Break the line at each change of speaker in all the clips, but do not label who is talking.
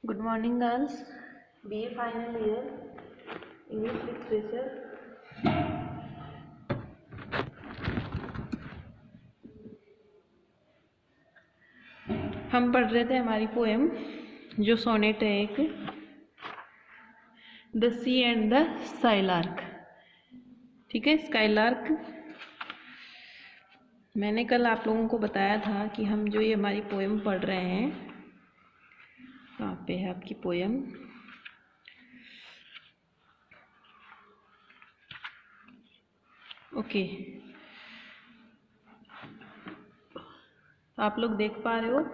Good morning, girls. BA final year, English literature. हम पढ़ रहे थे हमारी पोएम जो सोनेट है एक, the sea and the skylark. ठीक है, स्काईलार्क मैंने कल आप लोगों को बताया था कि हम जो ये हमारी पोएम पढ़ रहे हैं, कहाँ पे है आपकी पोएम? ओके, आप लोग देख पा रहे हो?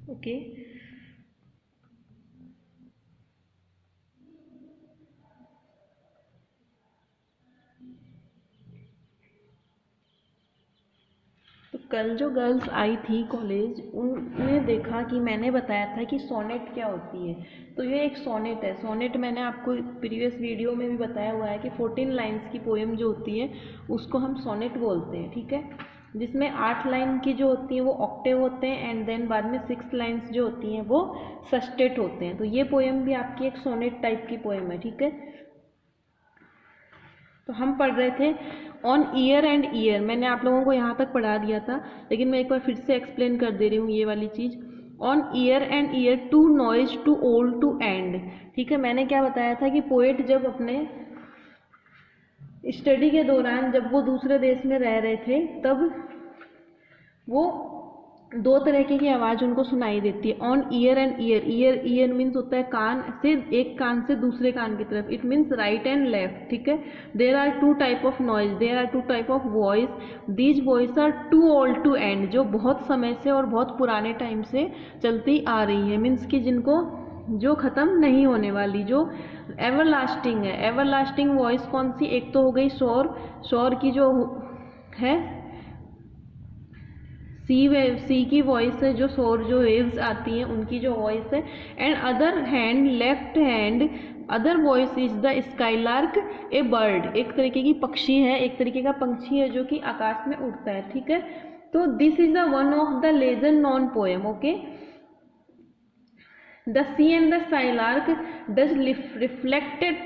ओके, तो कल जो गर्ल्स आई थी कॉलेज, उनने देखा कि मैंने बताया था कि सोनेट क्या होती है। तो ये एक सोनेट है। सोनेट मैंने आपको प्रीवियस वीडियो में भी बताया हुआ है कि 14 लाइंस की पोएम जो होती है उसको हम सोनेट बोलते हैं। ठीक है, जिसमें 8 लाइन की जो होती है वो ऑक्टेव होते हैं एंड देन बाद में 6 लाइंस जो होती हैं वो सस्टेट होते हैं। तो ये पोएम भी आपकी एक सोनेट टाइप की पोएम है। ठीक है, तो हम पढ़ रहे थे ऑन ईयर एंड ईयर। मैंने आप लोगों को यहाँ तक पढ़ा दिया था, लेकिन मैं एक बार फिर से एक्सप्लेन कर दे रही हूँ ये वाली चीज़। On ear and ear, two noises, too old, to end. ठीक है, मैंने क्या बताया था कि पोएट जब अपने स्टडी के दौरान, जब वो दूसरे देश में रह रहे थे, तब वो दो तरीके की आवाज़ उनको सुनाई देती है। On ear and year, year year means होता है कान से, एक कान से दूसरे कान की तरफ। It means right and left. ठीक है, there are two type of noise, there are two type of voice, these voice are too old to end, जो बहुत समय से और बहुत पुराने टाइम से चलती आ रही है। मीन्स कि जिनको, जो ख़त्म नहीं होने वाली, जो एवर लास्टिंग है। एवर लास्टिंग वॉइस कौन सी? एक तो हो गई शोर, शोर की जो है सी वेव, सी की वॉइस है, जो शोर जो वेव्स आती हैं उनकी जो वॉइस है। And other hand, left hand, other voice is the skylark, A bird, एक तरीके की पक्षी है, एक तरीके का पंछी है जो कि आकाश में उड़ता है। ठीक है, तो this is the one of the legend known poem. Okay, the sea and the skylark does reflected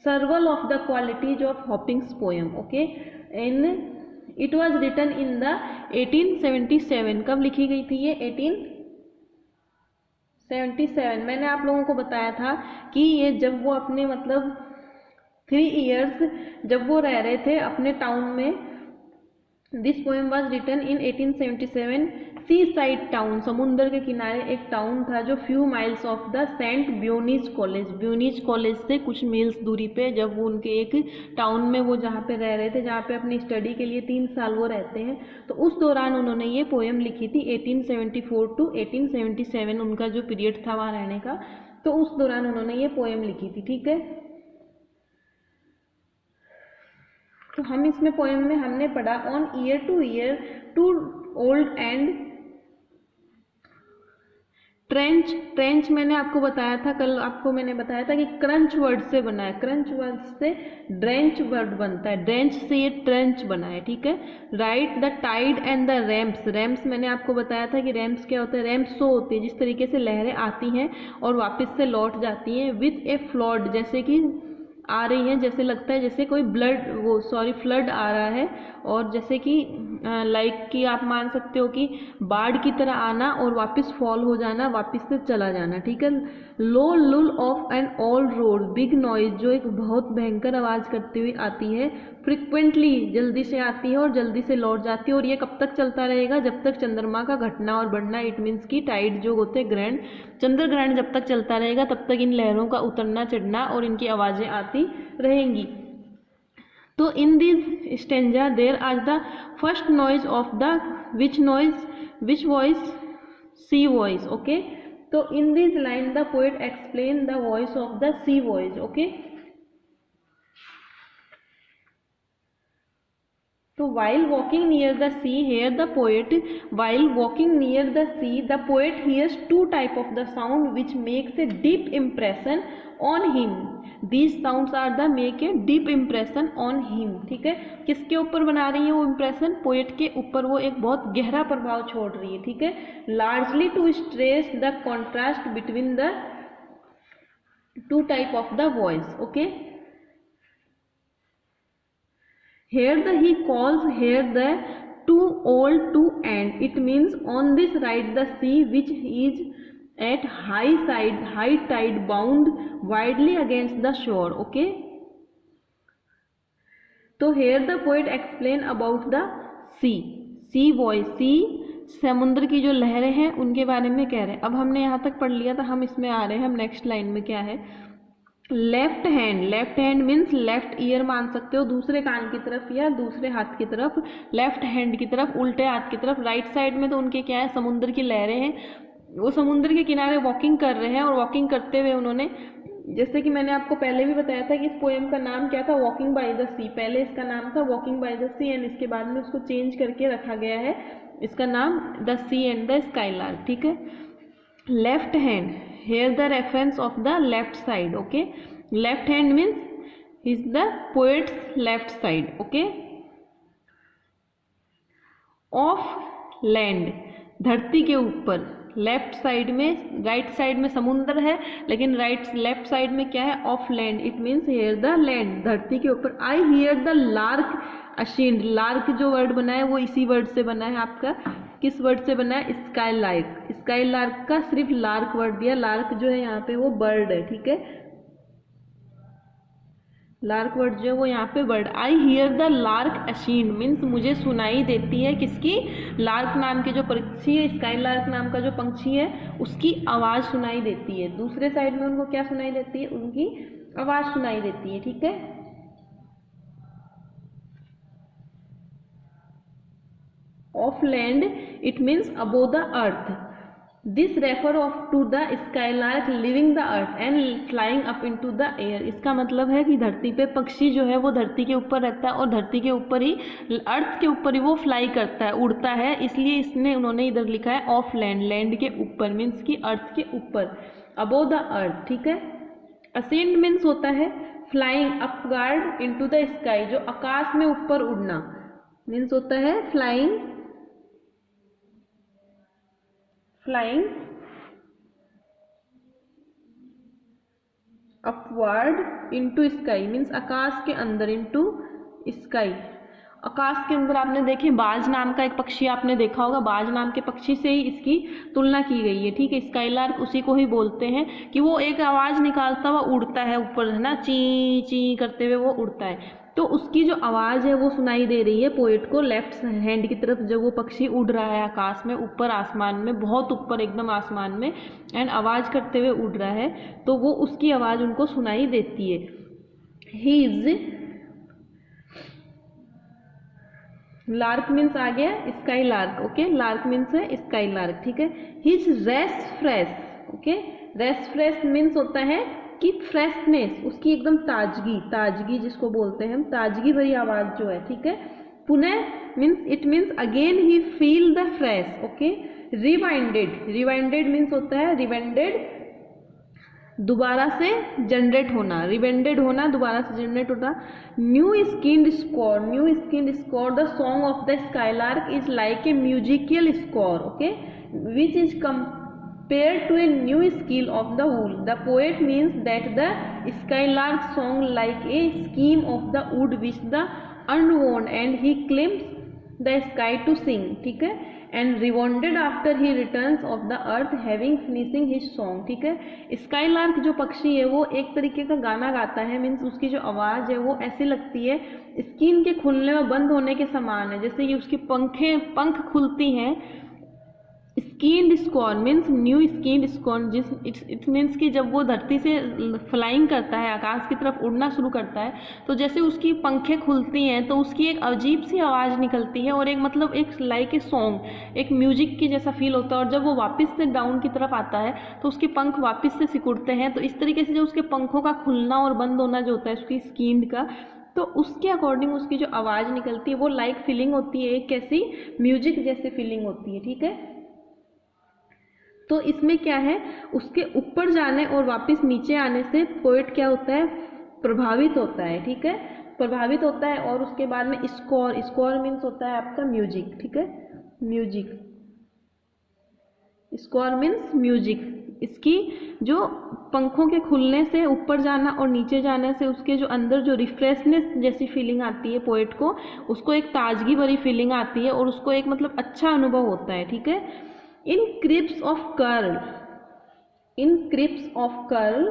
several of the qualities of Hopping's poem. Okay, in it was written in the 1877। कब लिखी गई थी ये? 1877। मैंने आप लोगों को बताया था कि ये जब वो अपने मतलब 3 years जब वो रह रहे थे अपने टाउन में, this poem was written in 1877। Sea side town, समुंदर के किनारे एक टाउन था जो few miles of the saint Beuno's college, Beuno's college से कुछ मील्स दूरी पे, जब वो उनके एक टाउन में वो जहाँ पे रह रहे थे, जहाँ पे अपनी स्टडी के लिए 3 साल वो रहते हैं, तो उस दौरान उन्होंने ये पोएम लिखी थी। 1874 टू 1877 उनका जो पीरियड था वहाँ रहने का, तो उस दौरान उन्होंने ये पोएम लिखी थी। ठीक है, तो हम इसमें पोएम में हमने पढ़ा on ear to ear, too old and trench. Trench मैंने आपको बताया था, कल आपको मैंने बताया था कि क्रंच वर्ड से बना है। क्रंच वर्ड से ड्रेंच वर्ड बनता है, ड्रेंच से ये ट्रेंच बना है। ठीक है, right the tide and the rams. Rams मैंने आपको बताया था कि रैम्स क्या होता है? रैम्स सो होती है जिस तरीके से लहरें आती हैं और वापस से लौट जाती हैं। विथ ए फ्लड, जैसे कि आ रही हैं, जैसे लगता है जैसे कोई फ्लड आ रहा है, और जैसे कि लाइक कि आप मान सकते हो कि बाढ़ की तरह आना और वापस फॉल हो जाना, वापस से चला जाना। ठीक है, low lull off and all road, big noise, जो एक बहुत भयंकर आवाज़ करती हुई आती है। फ्रिक्वेंटली, जल्दी से आती है और जल्दी से लौट जाती है। और ये कब तक चलता रहेगा? जब तक चंद्रमा का घटना और बढ़ना, इट मीन्स की टाइड जो होते हैं, ग्रहण, चंद्र ग्रहण जब तक चलता रहेगा तब तक इन लहरों का उतरना चढ़ना और इनकी आवाज़ें आती रहेंगी। तो in this stanza there are the first noise of the which voice? Sea voice. Okay, तो in this line the poet explain the voice of the sea voice. Okay, तो while walking near the sea, here the poet, while walking near the sea, the poet hears two type of the sound which makes a deep impression on him. These sounds are the make a deep impression on him. ठीक है, किसके ऊपर बना रही है वो impression? Poet के ऊपर वो एक बहुत गहरा प्रभाव छोड़ रही है. ठीक है, largely to stress the contrast between the two type of the voice. Okay. Here the he calls here the too old to end. It means on this ride the sea which is at high tide bound widely against the shore. Okay. तो here the poet explain about the sea voice. sea समुद्र की जो लहरें हैं उनके बारे में कह रहे हैं. अब हमने यहाँ तक पढ़ लिया था, हम इसमें आ रहे हैं. हम नेक्स्ट लाइन में क्या है, left hand means left ear मान सकते हो, दूसरे कान की तरफ या दूसरे हाथ की तरफ, लेफ्ट हैंड की तरफ, उल्टे हाथ की तरफ. राइट साइड में तो उनके क्या है, समुद्र की लहरें हैं. वो समुद्र के किनारे वॉकिंग कर रहे हैं और वॉकिंग करते हुए उन्होंने, जैसे कि मैंने आपको पहले भी बताया था कि इस पोएम का नाम क्या था, वॉकिंग बाय द सी. पहले इसका नाम था walking by the sea and इसके बाद में उसको चेंज करके रखा गया है, इसका नाम the sea and the skylark. ठीक है, left hand, here the reference of the left side. Okay, left hand means is the poet's left side. Okay, of land, धरती के ऊपर. लेफ्ट साइड में, राइट साइड में समुद्र है लेकिन लेफ्ट साइड में क्या है, off land. It means here the land, धरती के ऊपर. I hear the lark ascend. Lark जो वर्ड बना है वो इसी वर्ड से बना है आपका. किस वर्ड से बना है, स्काई लार्क. स्काई लार्क का सिर्फ लार्क वर्ड दिया. लार्क जो है यहाँ पे वो बर्ड है. ठीक है, लार्क वर्ड जो है वो यहाँ पे bird. I hear the lark ascend means मुझे सुनाई देती है किसकी, लार्क नाम के जो पक्षी है, स्काई लार्क नाम का जो पंछी है उसकी आवाज सुनाई देती है. दूसरे साइड में उनको क्या सुनाई देती है, उनकी आवाज सुनाई देती है. ठीक है, off land it means above the earth. This refer of to the skylark living the earth and flying up into the air. इसका मतलब है कि धरती पे पक्षी जो है वो धरती के ऊपर रहता है और धरती के ऊपर ही, अर्थ के ऊपर ही वो फ्लाई करता है, उड़ता है. इसलिए इसने उन्होंने इधर लिखा है ऑफ लैंड, लैंड के ऊपर मीन्स कि अर्थ के ऊपर, अबोव द अर्थ. ठीक है, असेंड मीन्स होता है flying upward into the sky, जो आकाश में ऊपर उड़ना मीन्स होता है flying upward into sky means आकाश के अंदर, इनटू स्काई. आकाश के अंदर आपने देखे बाज नाम का एक पक्षी आपने देखा होगा, बाज नाम के पक्षी से ही इसकी तुलना की गई है. ठीक है, स्काईलार्क उसी को ही बोलते हैं कि वो एक आवाज निकालता हुआ उड़ता है ऊपर, है ना, ची ची करते हुए वो उड़ता है. तो उसकी जो आवाज़ है वो सुनाई दे रही है पोएट को लेफ्ट हैंड की तरफ, जब वो पक्षी उड़ रहा है आकाश में, ऊपर आसमान में, बहुत ऊपर एकदम आसमान में, एंड आवाज़ करते हुए उड़ रहा है, तो वो उसकी आवाज़ उनको सुनाई देती है. ही इज, लार्क मीन्स आ गया sky lark. Okay, lark means है स्काई लार्क. ठीक है, he is rest fresh. Okay, rest fresh means होता है कि फ्रेशनेस, उसकी एकदम ताजगी जिसको बोलते हैं हम, ताजगी भरी आवाज जो है. ठीक है, पुनः मीन्स इट मीन्स अगेन ही feel the fresh. Okay, rewinded means होता है रिवेंडेड, दोबारा से जनरेट होना, रिवेंडेड होना, दोबारा से जनरेट होना. New skinned score, the song of the skylark is like a musical score. Okay, which is compared to a new skill of the wool. The poet means that the skylark song like a scheme of the wood which the unwound and he climbs the sky to sing. ठीक है, and rewarded after he returns of the earth having finishing his song. ठीक है, skylark जो पक्षी है वो एक तरीके का गाना गाता है, मीन्स उसकी जो आवाज़ है वो ऐसी लगती है स्किन के खुलने और बंद होने के समान है, जैसे कि उसकी पंख खुलती हैं. स्कीन्ड स्कॉन मीन्स न्यू स्कीन्ड स्कॉन, जिस इट मीन्स कि जब वो धरती से फ्लाइंग करता है, आकाश की तरफ उड़ना शुरू करता है, तो जैसे उसकी पंखें खुलती हैं तो उसकी एक अजीब सी आवाज़ निकलती है और एक मतलब एक लाइक ए सॉन्ग, एक म्यूजिक की जैसा फील होता है. और जब वो वापस से डाउन की तरफ आता है तो उसके पंख वापस से सिकुड़ते हैं. तो इस तरीके से जो उसके पंखों का खुलना और बंद होना जो होता है उसकी स्कीन्ड का, तो उसके अकॉर्डिंग उसकी जो आवाज़ निकलती है वो लाइक फीलिंग होती है, एक कैसी म्यूजिक जैसी फीलिंग होती है, ठीक है। तो इसमें क्या है, उसके ऊपर जाने और वापस नीचे आने से पोएट क्या होता है, प्रभावित होता है, ठीक है, प्रभावित होता है। और उसके बाद में स्कोर, स्कोर मीन्स होता है आपका म्यूजिक, ठीक है, म्यूजिक, स्कोर मीन्स म्यूजिक। इसकी जो पंखों के खुलने से ऊपर जाना और नीचे जाने से उसके जो अंदर जो रिफ्रेशनेस जैसी फीलिंग आती है पोएट को, उसको एक ताजगी भरी फीलिंग आती है और उसको एक मतलब अच्छा अनुभव होता है, ठीक है। In crisps of curl, in crisps of curl,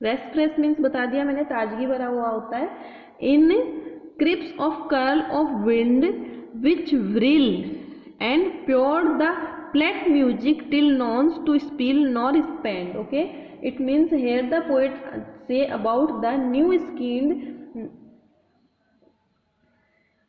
rest fresh means बता दिया मैंने, ताजगी भरा हुआ होता है। In crisps of curl off wind which whirl and pour the plate music till none's to spill nor spend, okay. It means here the poet say about the new skinned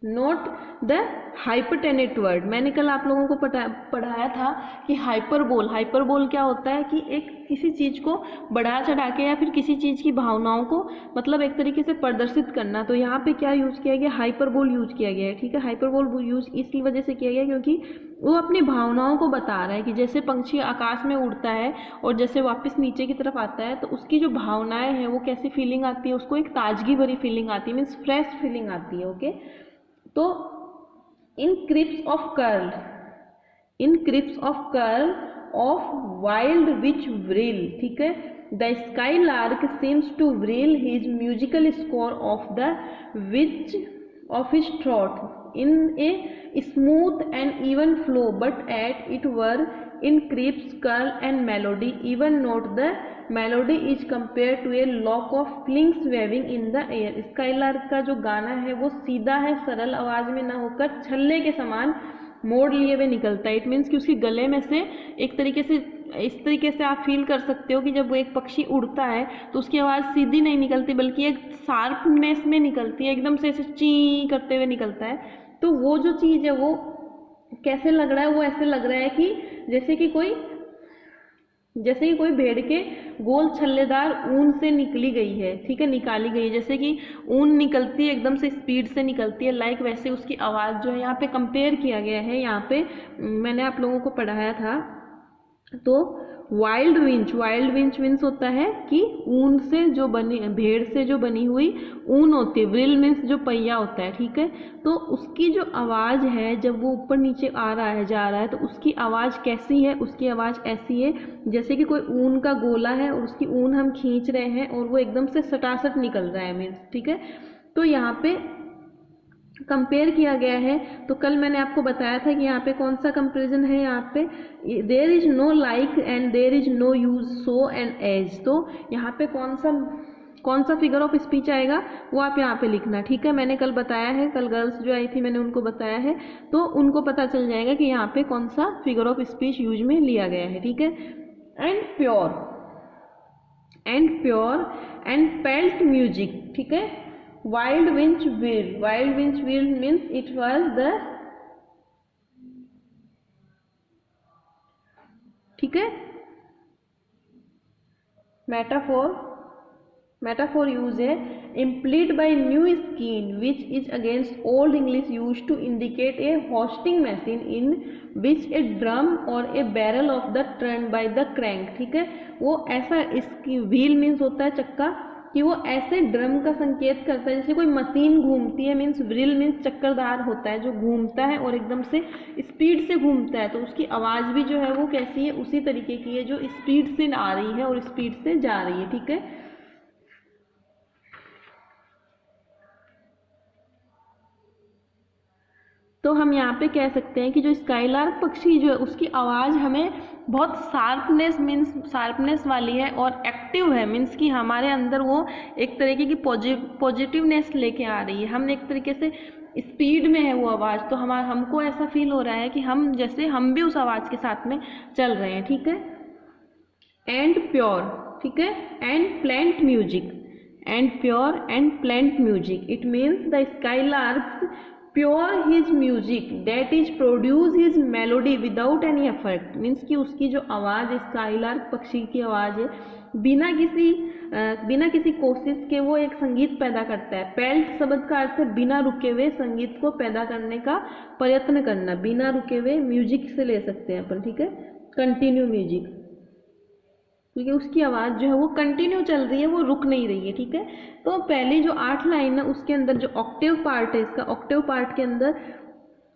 note the hyphenated word. मैंने कल आप लोगों को पढ़ाया था कि hyperbole, hyperbole क्या होता है कि एक किसी चीज़ को बढ़ा चढ़ा के या फिर किसी चीज़ की भावनाओं को मतलब एक तरीके से प्रदर्शित करना। तो यहाँ पे क्या यूज़ किया गया, हाइपरबोल यूज किया गया है, ठीक है। हाइपरबोल यूज इसी वजह से किया गया क्योंकि वो अपनी भावनाओं को बता रहा है कि जैसे पंछी आकाश में उड़ता है और जैसे वापस नीचे की तरफ आता है तो उसकी जो भावनाएं हैं वो कैसी फीलिंग आती है, उसको एक ताजगी भरी फीलिंग आती है, मीन्स फ्रेश फीलिंग आती है, ओके। तो in crisps of curl, in crisps of curl off wild winch whirl, ठीक है, the skylark seems to whirl his musical score of the winch of his throat in a smooth and even flow but at it were in crisps curl and melody even note the melody is compare to a lock of flings waving in the air. Skylark का जो गाना है वो सीधा है, सरल आवाज में ना होकर छल्ले के समान मोड़ लिए हुए निकलता है। इट मीन्स कि उसके गले में से एक तरीके से, इस तरीके से आप फील कर सकते हो कि जब वो एक पक्षी उड़ता है तो उसकी आवाज़ सीधी नहीं निकलती बल्कि एक शार्पनेस में निकलती है, एकदम से ऐसे ची करते हुए निकलता है। तो वो जो चीज़ है वो कैसे लग रहा है, वो ऐसे लग रहा है कि जैसे कि कोई भेड़ के गोल छल्लेदार ऊन से निकली गई है, ठीक है, निकाली गई है, जैसे कि ऊन निकलती है एकदम से स्पीड से निकलती है, लाइक वैसे उसकी आवाज़ जो है यहाँ पे कंपेयर किया गया है। यहाँ पे मैंने आप लोगों को पढ़ाया था। तो वाइल्ड विंच मीन्स होता है कि ऊन से जो बनी, भेड़ से जो बनी हुई ऊन होती है, व्रिल मीन्स जो पहिया होता है, ठीक है। तो उसकी जो आवाज़ है जब वो ऊपर नीचे आ रहा है जा रहा है तो उसकी आवाज़ कैसी है, उसकी आवाज़ ऐसी है जैसे कि कोई ऊन का गोला है और उसकी ऊन हम खींच रहे हैं और वो एकदम से सटासट निकल रहा है, मीन्स, ठीक है। तो यहाँ पे कंपेयर किया गया है। तो कल मैंने आपको बताया था कि यहाँ पे कौन सा कंपेरिजन है, यहाँ पे there is no like and there is no use so and age. तो यहाँ पे कौन सा फिगर ऑफ स्पीच आएगा वो आप यहाँ पे लिखना, ठीक है। मैंने कल बताया है, कल गर्ल्स जो आई थी मैंने उनको बताया है, तो उनको पता चल जाएगा कि यहाँ पे कौन सा फिगर ऑफ स्पीच यूज में लिया गया है, ठीक है। And pure and peeled music, ठीक है। Wild winch wheel means it was the, ठीक है, मेटाफोर यूज है। implied by new skin which is against old English used to indicate a hoisting machine in which a drum or a barrel of the turned by the crank, ठीक है। वो ऐसा, इसकी wheel means होता है चक्का, कि वो ऐसे ड्रम का संकेत करता है जैसे कोई मशीन घूमती है, मीन्स व्रिल मीन्स चक्करदार होता है जो घूमता है और एकदम से स्पीड से घूमता है। तो उसकी आवाज़ भी जो है वो कैसी है, उसी तरीके की है जो स्पीड से आ रही है और स्पीड से जा रही है, ठीक है। तो हम यहाँ पे कह सकते हैं कि जो स्काईलार्क पक्षी जो है उसकी आवाज़ हमें बहुत शार्पनेस वाली है और एक्टिव है, मीन्स कि हमारे अंदर वो एक तरीके की पॉजिटिवनेस लेके आ रही है। हम एक तरीके से स्पीड में है वो आवाज़, तो हमको ऐसा फील हो रहा है कि हम भी उस आवाज़ के साथ में चल रहे हैं, ठीक है। एंड प्योर, ठीक है, and pelt music, it means the skylark's pour his music that is produce his melody without any effort, means कि उसकी जो आवाज़ है, स्काईलार्क पक्षी की आवाज़ है, बिना किसी कोशिश के वो एक संगीत पैदा करता है। पेल्ट शब्द का अर्थ है बिना रुके हुए संगीत को पैदा करने का प्रयत्न करना, बिना रुके हुए म्यूजिक से ले सकते हैं अपन, ठीक है, कंटिन्यू म्यूजिक, क्योंकि उसकी आवाज़ जो है वो कंटिन्यू चल रही है, वो रुक नहीं रही है, ठीक है। तो पहली जो 8 लाइन है उसके अंदर जो ऑक्टेव पार्ट है, इसका ऑक्टेव पार्ट के अंदर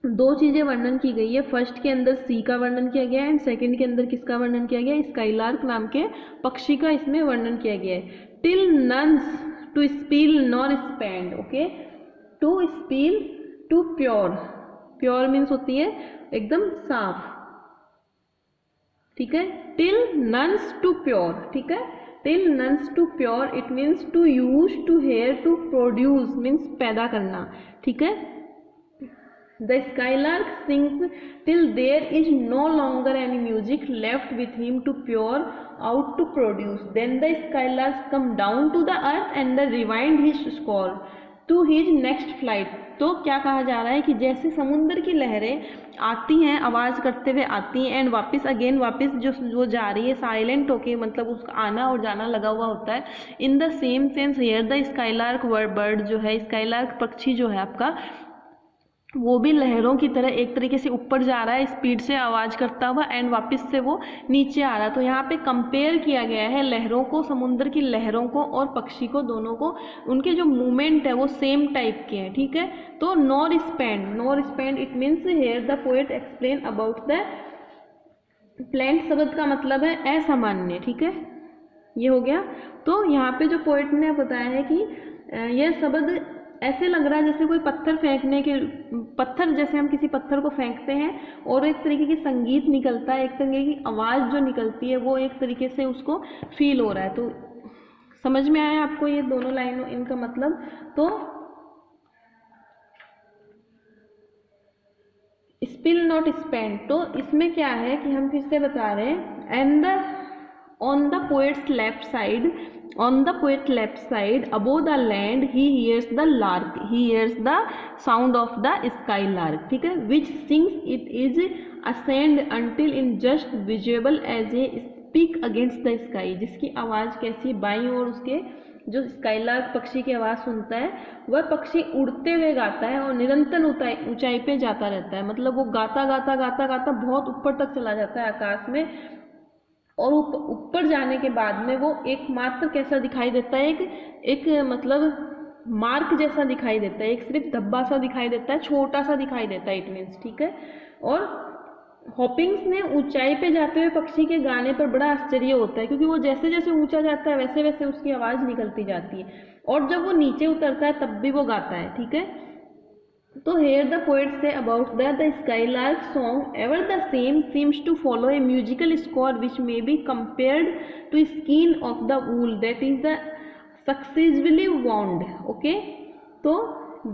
2 चीज़ें वर्णन की गई है। फर्स्ट के अंदर सी का वर्णन किया गया है एंड सेकंड के अंदर किसका वर्णन किया गया है, स्काईलार्क नाम के पक्षी का इसमें वर्णन किया गया है। Till nuns to spill nor spend, okay, to spill to pure, pure means होती है एकदम साफ, ठीक है, टिल नन्स टू प्योर, ठीक है, till nuns to pure it means to use, to here, to produce means पैदा करना, ठीक है। The skylark sings till there is no longer any music left with him to pour out to produce. Then the skylarks come down to the earth and they rewind his score to his next flight. तो क्या कहा जा रहा है कि जैसे समुद्र की लहरें आती हैं, आवाज़ करते हुए आती हैं एंड वापस जो जा रही है साइलेंट होके, मतलब उसका आना और जाना लगा हुआ होता है। In the same sense here the skylark bird जो है, स्काईलार्क पक्षी जो है आपका, वो भी लहरों की तरह एक तरीके से ऊपर जा रहा है स्पीड से आवाज़ करता हुआ एंड वापस से वो नीचे आ रहा है। तो यहाँ पे कंपेयर किया गया है लहरों को, समुद्र की लहरों को और पक्षी को, दोनों को, उनके जो मूवमेंट है वो सेम टाइप के हैं, ठीक है। तो nor spend it means here the poet explain about the plant शब्द का मतलब है असामान्य, ठीक है, ये हो गया। तो यहाँ पे जो पोएट ने बताया है कि यह शब्द ऐसे लग रहा है जैसे कोई पत्थर जैसे हम किसी पत्थर को फेंकते हैं और एक तरीके की संगीत निकलता है, एक तरीके की आवाज़ जो निकलती है वो एक तरीके से उसको फील हो रहा है। तो समझ में आया आपको ये दोनों लाइनों इनका मतलब। तो स्पिल नॉट स्पेंड, तो इसमें क्या है कि हम फिर से बता रहे हैं, and on the poets left side, on the poet left side above the land he hears the lark, he hears the sound of the skylark, ठीक है, which sings it is ascend until in just visible as a speak against the sky, जिसकी आवाज़ कैसी, बाईं ओर उसके जो skylark पक्षी की आवाज़ सुनता है वह पक्षी उड़ते हुए गाता है और निरंतर ऊंचाई पे जाता रहता है, मतलब वो गाता गाता गाता गाता बहुत ऊपर तक चला जाता है आकाश में, और ऊपर जाने के बाद में वो एक मात्र कैसा दिखाई देता है, एक मतलब मार्क जैसा दिखाई देता है, एक सिर्फ धब्बा सा दिखाई देता है, छोटा सा दिखाई देता है, इट मीन्स, ठीक है। और हॉपिंग्स ने ऊंचाई पे जाते हुए पक्षी के गाने पर बड़ा आश्चर्य होता है, क्योंकि वो जैसे जैसे ऊंचा जाता है वैसे वैसे उसकी आवाज़ निकलती जाती है, और जब वो नीचे उतरता है तब भी वो गाता है, ठीक है। तो here the poet say about that the skylark song ever the same seems to follow a musical score which may be compared to skein of the wool that is the successively wound, okay। तो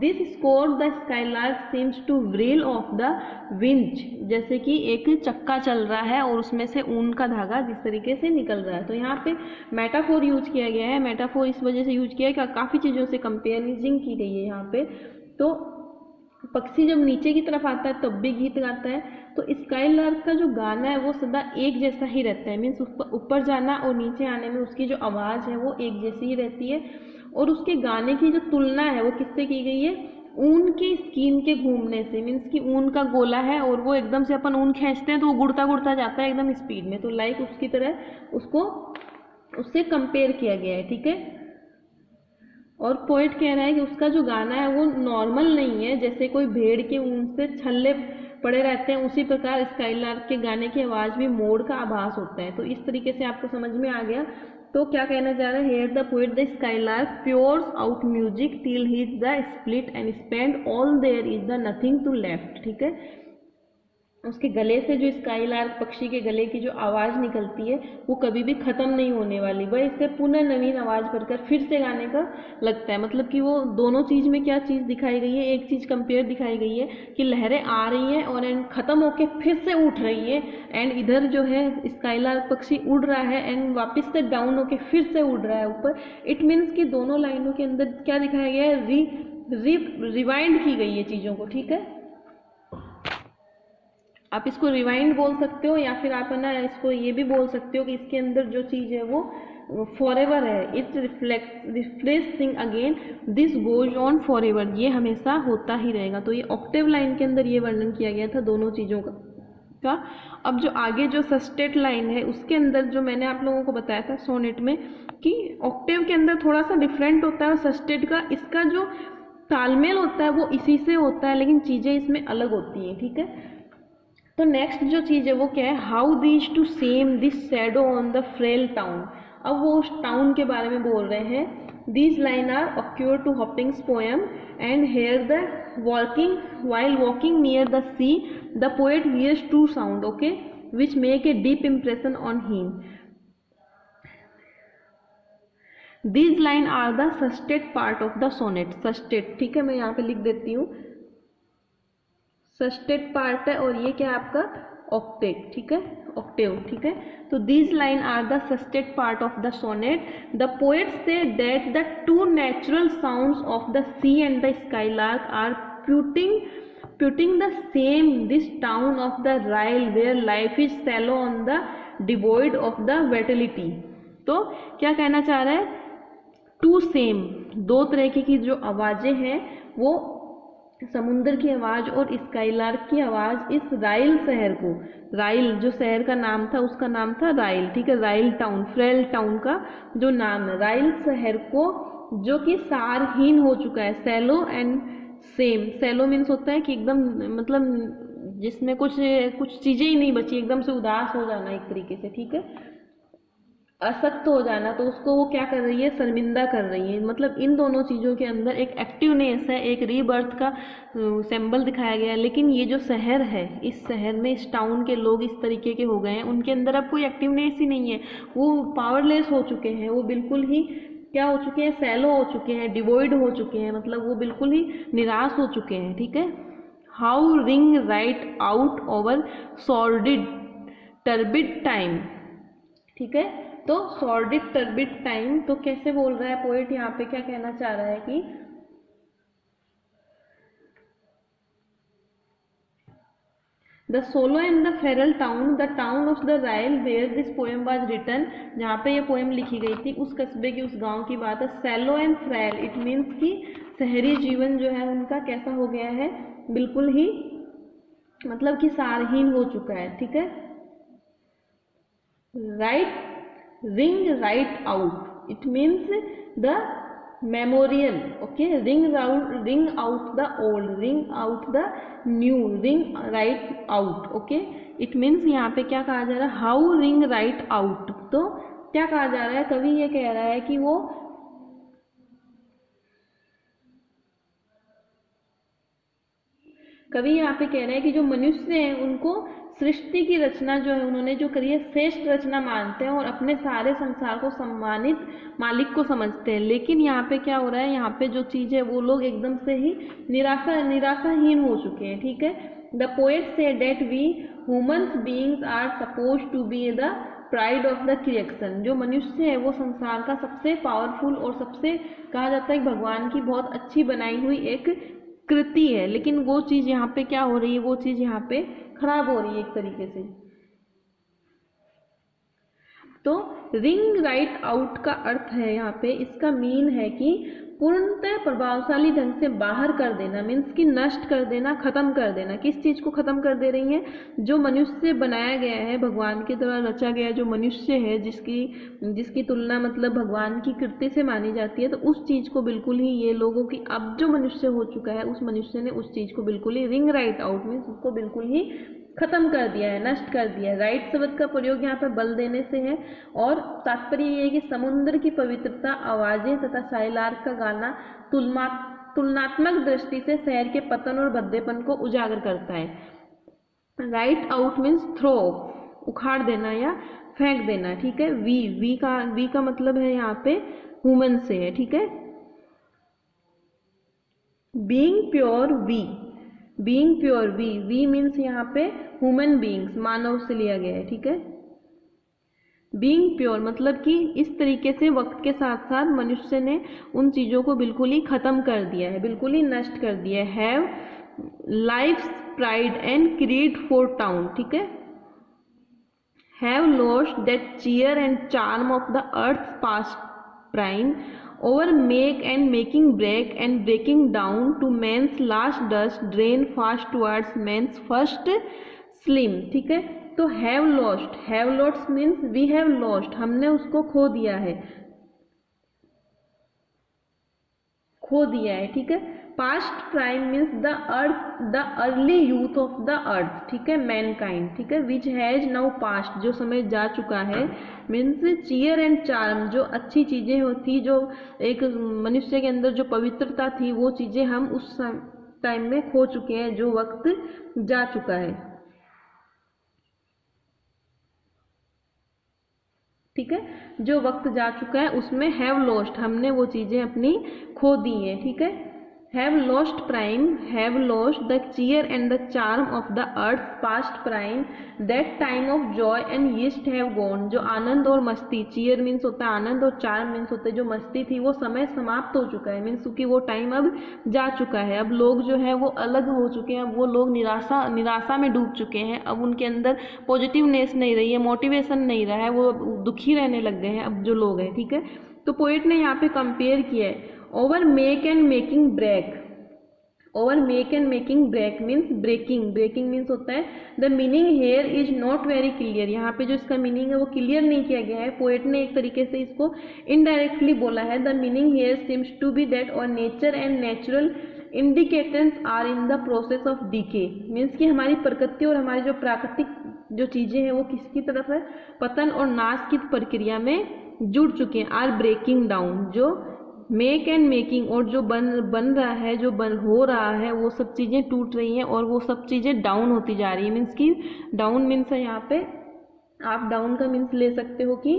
this score the skylark seems to reel off the winch, जैसे कि एक चक्का चल रहा है और उसमें से ऊन का धागा जिस तरीके से निकल रहा है। तो यहाँ पे मेटाफोर यूज किया गया है, मेटाफोर इस वजह से यूज किया है कि काफ़ी चीज़ों से कंपेयरिंग की गई है यहाँ पे। तो पक्षी जब नीचे की तरफ आता है तब भी गीत गाता है, तो स्काईलार्क का जो गाना है वो सदा एक जैसा ही रहता है, मीन्स ऊपर जाना और नीचे आने में उसकी जो आवाज़ है वो एक जैसी ही रहती है। और उसके गाने की जो तुलना है वो किससे की गई है, ऊन के स्कीन के घूमने से, मीन्स कि ऊन का गोला है और वो एकदम से अपन ऊन खींचते हैं तो वो गुड़ता गुड़ता जाता है एकदम स्पीड में, तो लाइक उसकी तरह उसको उससे कंपेयर किया गया है, ठीक है। और पोएट कह रहा है कि उसका जो गाना है वो नॉर्मल नहीं है, जैसे कोई भेड़ के ऊन से छल्ले पड़े रहते हैं उसी प्रकार स्काईलार्क के गाने की आवाज़ भी मोड़ का आभास होता है। तो इस तरीके से आपको समझ में आ गया। तो क्या कहना चाह रहा है, here the poet the skylark pours out music till he is the split and spend all there is the nothing to left, ठीक है। उसके गले से जो स्काईलार्क पक्षी के गले की जो आवाज़ निकलती है वो कभी भी ख़त्म नहीं होने वाली, वह इससे पुनः नवीन आवाज़ भरकर फिर से गाने का लगता है। मतलब कि वो दोनों चीज़ में क्या चीज़ दिखाई गई है, एक चीज़ कंपेयर दिखाई गई है कि लहरें आ रही हैं और एंड ख़त्म होके फिर से उठ रही है, एंड इधर जो है स्काईलार्क पक्षी उड़ रहा है एंड वापस से डाउन होके फिर से उड़ रहा है ऊपर। इट मीन्स कि दोनों लाइनों के अंदर क्या दिखाया गया है, रिवाइंड की गई है चीज़ों को, ठीक है। आप इसको रिवाइंड बोल सकते हो या फिर आप है ना इसको ये भी बोल सकते हो कि इसके अंदर जो चीज़ है वो फॉरएवर है, it refreshing again, this goes on forever, ये हमेशा होता ही रहेगा। तो ये ऑक्टेव लाइन के अंदर ये वर्णन किया गया था दोनों चीज़ों का। अब जो आगे जो सस्टेट लाइन है उसके अंदर जो मैंने आप लोगों को बताया था सोनेट में कि ऑक्टेव के अंदर थोड़ा सा डिफरेंट होता है और सस्टेट का इसका जो तालमेल होता है वो इसी से होता है, लेकिन चीज़ें इसमें अलग होती हैं, ठीक है। तो नेक्स्ट जो चीज़ है वो क्या है, how these to same this shadow on the frail town. अब वो उस टाउन के बारे में बोल रहे हैं। These line are occur to Hopkins poem and here the walking while walking near the sea the poet hears two sound, okay, which make a deep impression on him. These line are the sestet part of the sonnet. Sestet, ठीक है, मैं यहाँ पे लिख देती हूँ, सस्टेट part है और ये क्या है आपका ऑक्टेव, ठीक है, ऑक्टेव, ठीक है। तो these line are the sestet part of the sonnet. The poet say that the two natural sounds of the sea and the skylark are putting the same this town of the Ryle where life is shallow on the devoid of the vitality। तो क्या कहना चाह रहा है, to same, दो तरह की जो आवाजें हैं वो समुद्र की आवाज़ और स्काईलार्क की आवाज़ इस राइल शहर को, राइल जो शहर का नाम था उसका नाम था राइल, ठीक है, राइल टाउन, फ्रेल टाउन का जो नाम है, राइल शहर को जो कि सारहीन हो चुका है। Sallow and same, sallow means होता है कि एकदम मतलब जिसमें कुछ चीज़ें ही नहीं बची, एकदम से उदास हो जाना एक तरीके से, ठीक है, असक्त हो जाना, तो उसको वो क्या कर रही है, शर्मिंदा कर रही है। मतलब इन दोनों चीज़ों के अंदर एक एक्टिवनेस है, एक रीबर्थ का सिंबल दिखाया गया है। लेकिन ये जो शहर है, इस शहर में इस टाउन के लोग इस तरीके के हो गए हैं, उनके अंदर अब कोई एक्टिवनेस ही नहीं है, वो पावरलेस हो चुके हैं, वो बिल्कुल ही क्या हो चुके हैं, सैलो हो चुके हैं, डिवॉइड हो चुके हैं, मतलब वो बिल्कुल ही निराश हो चुके हैं, ठीक है। How ring right out over sordid turbid time, ठीक है। तो सॉर्डिड टर्बिड टाइम, तो कैसे बोल रहा है पोएट, यहाँ पे क्या कहना चाह रहा है कि the shallow and the frail town, the town of the Rhyl where this poem was written, जहाँ पे ये पोएम लिखी गई थी उस कस्बे की, उस गांव की बात है। सैलो एंड फ्रैल, इट मीन्स कि शहरी जीवन जो है उनका कैसा हो गया है, बिल्कुल ही मतलब कि सारहीन हो चुका है, ठीक है। Right ring right out, it means the memorial, okay, ring out the old, ring out the new, ring right out, okay, it means यहाँ पे क्या कहा जा रहा है, how ring right out, तो क्या कहा जा रहा है, कवि ये कह रहा है कि वो कवि यहाँ पे कह रहे हैं कि जो मनुष्य हैं उनको सृष्टि की रचना जो है उन्होंने जो करी है श्रेष्ठ रचना मानते हैं और अपने सारे संसार को सम्मानित मालिक को समझते हैं। लेकिन यहाँ पे क्या हो रहा है, यहाँ पे जो चीज़ है वो लोग एकदम से ही निराशाहीन हो चुके हैं, ठीक है। The poet says that we humans beings are suppose to be the pride of the creation, जो मनुष्य है वो संसार का सबसे पावरफुल और सबसे कहा जाता है भगवान की बहुत अच्छी बनाई हुई एक कृति है, लेकिन वो चीज़ यहाँ पे क्या हो रही है, वो चीज़ यहाँ पे खराब हो रही है एक तरीके से। तो रिंग राइट आउट का अर्थ है यहाँ पे, इसका मीन है कि पूर्णतः प्रभावशाली ढंग से बाहर कर देना, मीन्स कि नष्ट कर देना, खत्म कर देना। किस चीज़ को खत्म कर दे रही है, जो मनुष्य बनाया गया है, भगवान के द्वारा रचा गया जो मनुष्य है, जिसकी तुलना मतलब भगवान की कृति से मानी जाती है, तो उस चीज़ को बिल्कुल ही ये लोगों की अब जो मनुष्य हो चुका है उस मनुष्य ने उस चीज़ को बिल्कुल ही रिंग राइट आउट मीन्स उसको बिल्कुल ही खत्म कर दिया है, नष्ट कर दिया है। राइट शब्द का प्रयोग यहाँ पर बल देने से है और तात्पर्य ये है कि समुद्र की पवित्रता, आवाजें तथा साइलार्क का गाना तुलनात्मक दृष्टि से शहर के पतन और भद्देपन को उजागर करता है। राइट आउट मीन्स थ्रो, उखाड़ देना या फेंक देना, ठीक है। वी का मतलब है यहाँ पे ह्यूमन से है, ठीक है। बीइंग प्योर वी मीन्स यहाँ पे ह्यूमन बीइंग्स, मानव से लिया गया है, ठीक है। बीइंग प्योर मतलब कि इस तरीके से वक्त के साथ साथ मनुष्य ने उन चीज़ों को बिल्कुल ही ख़त्म कर दिया है, बिल्कुल ही नष्ट कर दिया है। Have life's pride and creed for town, ठीक है। Have lost that cheer and charm of the earth past prime over make and making break and breaking down to man's last dust drain fast towards man's first slim, ठीक है। तो have lost means we have lost, हमने उसको खो दिया है, ठीक है। Past prime means the earth, the early youth of the अर्थ, ठीक है, मैनकाइंड, ठीक है। विच हैज नाउ पास्ट, जो समय जा चुका है। मीन्स चीयर एंड चार्म, जो अच्छी चीजें होती, जो एक मनुष्य के अंदर जो पवित्रता थी, वो चीजें हम उस टाइम में खो चुके हैं, जो वक्त जा चुका है, ठीक है। जो वक्त जा चुका है उसमें हैव लॉस्ट, हमने वो चीजें अपनी खो दी हैं, ठीक है। Have lost prime, have lost the cheer and the charm of the earth past prime, that time of joy and yeast have gone, जो आनंद और मस्ती, चीयर मीन्स होता है आनंद और चार्म मीन्स होता है जो मस्ती थी, वो समय समाप्त हो चुका है। मीन्स क्योंकि वो टाइम अब जा चुका है, अब लोग जो है वो अलग हो चुके हैं, अब वो लोग निराशा में डूब चुके हैं, अब उनके अंदर पॉजिटिवनेस नहीं रही है, मोटिवेशन नहीं रहा है, वो दुखी रहने लग गए हैं अब जो लोग हैं, ठीक है। तो पोइट ने यहाँ पे कंपेयर किया है over make and making break, over make and making break means breaking means होता है the meaning here is not very clear, यहाँ पे जो इसका मीनिंग है वो क्लियर नहीं किया गया है। पोएट ने एक तरीके से इसको इनडायरेक्टली बोला है, the meaning here seems to be that our nature and natural indicators are in the process of decay, means कि हमारी प्रकृति और हमारी जो प्राकृतिक जो चीज़ें हैं वो किसकी तरफ है, पतन और नाश की प्रक्रिया में जुड़ चुके हैं। आर ब्रेकिंग डाउन, जो मेक एंड मेकिंग और जो बन रहा है, जो हो रहा है, वो सब चीज़ें टूट रही हैं और वो सब चीज़ें डाउन होती जा रही है। मीन्स कि डाउन मीन्स है यहाँ पे, आप डाउन का मीन्स ले सकते हो कि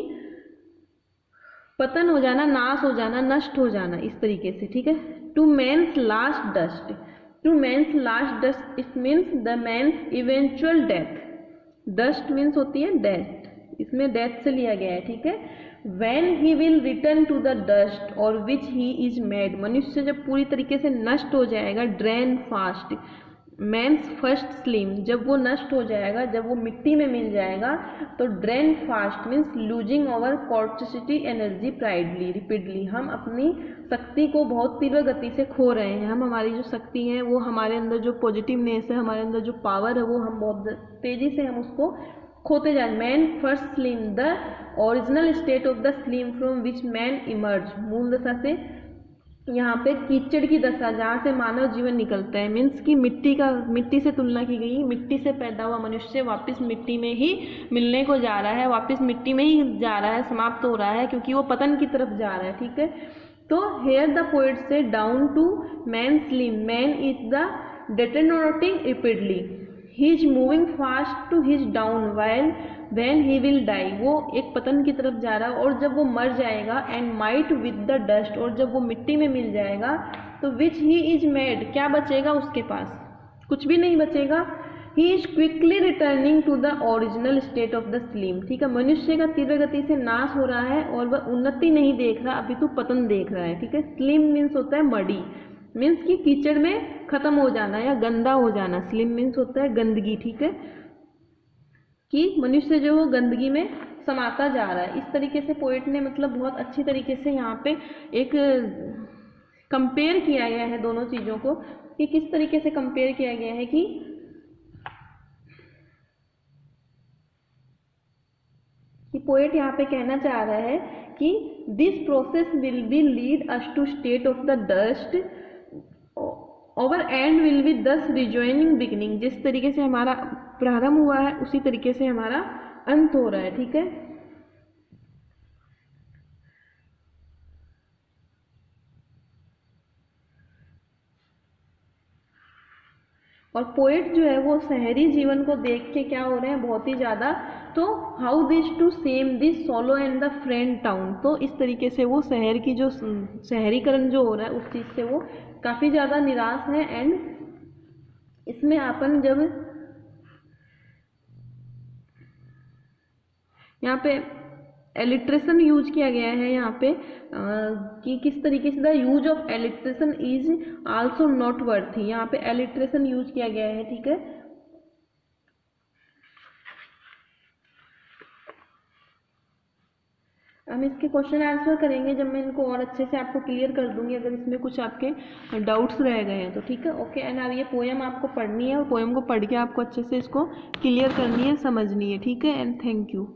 पतन हो जाना, नाश हो जाना, नष्ट हो जाना, इस तरीके से, ठीक है। To man's last dust, to man's last dust it means the man's eventual death, dust means होती है डेथ, इसमें डेथ से लिया गया है, ठीक है। When he will return to the dust or which he is made, मनुष्य जब पूरी तरीके से नष्ट हो जाएगा, drain fast, man's first slim, जब वो नष्ट हो जाएगा, जब वो मिट्टी में मिल जाएगा, तो drain fast means losing over capacity energy proudly repeatedly, हम अपनी शक्ति को बहुत तीव्र गति से खो रहे हैं, हम हमारी जो शक्ति है वो हमारे अंदर जो पॉजिटिवनेस है, हमारे अंदर जो पावर है, वो हम बहुत तेजी से हम उसको खोते जाए। Man first slim the original state of the slim from which man emerge, मूल दशा से यहाँ पे कीचड़ की दशा जहाँ से मानव जीवन निकलता है, मीन्स कि मिट्टी से तुलना की गई, मिट्टी से पैदा हुआ मनुष्य वापस मिट्टी में ही मिलने को जा रहा है, वापस मिट्टी में ही जा रहा है, समाप्त हो रहा है, क्योंकि वो पतन की तरफ जा रहा है, ठीक है। तो here the poet says down to man slim, man is the deteriorating rapidly, he is moving fast to his down while when he will die, वो एक पतन की तरफ जा रहा है और जब वो मर जाएगा, and might with the dust, और जब वो मिट्टी में मिल जाएगा, तो which he is made, क्या बचेगा उसके पास, कुछ भी नहीं बचेगा। he is quickly returning to the original state of the slim, ठीक है। मनुष्य का तीव्र गति से नाश हो रहा है और वह उन्नति नहीं देख रहा, अभी तो पतन देख रहा है, ठीक है। स्लिम मीन्स होता है मडी, मीन्स कि कीचड़ में खत्म हो जाना या गंदा हो जाना, स्लिम मीन्स होता है गंदगी, ठीक है, कि मनुष्य जो वो गंदगी में समाता जा रहा है। इस तरीके से पोएट ने मतलब बहुत अच्छी तरीके से यहाँ पे एक कंपेयर किया गया है दोनों चीज़ों को, कि किस तरीके से कंपेयर किया गया है कि पोएट यहाँ पे कहना चाह रहा है कि this process will be lead us to state of the dust, over and will be thus rejoining beginning, जिस तरीके से हमारा प्रारंभ हुआ है उसी तरीके से हमारा अंत हो रहा है, ठीक है। और पोएट जो है वो शहरी जीवन को देख के क्या हो रहे हैं, बहुत ही ज़्यादा, तो how this to same this solo and the friend town, तो इस तरीके से वो शहर की जो शहरीकरण जो हो रहा है उस चीज़ से वो काफ़ी ज़्यादा निराश है। एंड इसमें अपन जब यहाँ पे एलिट्रेशन यूज किया गया है यहाँ पे कि किस तरीके से the use of alliteration is also not worthy, यहाँ पे एलिट्रेशन यूज किया गया है, ठीक है। हम इसके क्वेश्चन आंसर करेंगे जब मैं इनको और अच्छे से आपको क्लियर कर दूंगी, अगर इसमें कुछ आपके डाउट्स रह गए हैं तो, ठीक है। ओके, एंड अब ये पोएम आपको पढ़नी है और पोएम को पढ़ के आपको अच्छे से इसको क्लियर करनी है, समझनी है, ठीक है। And thank you.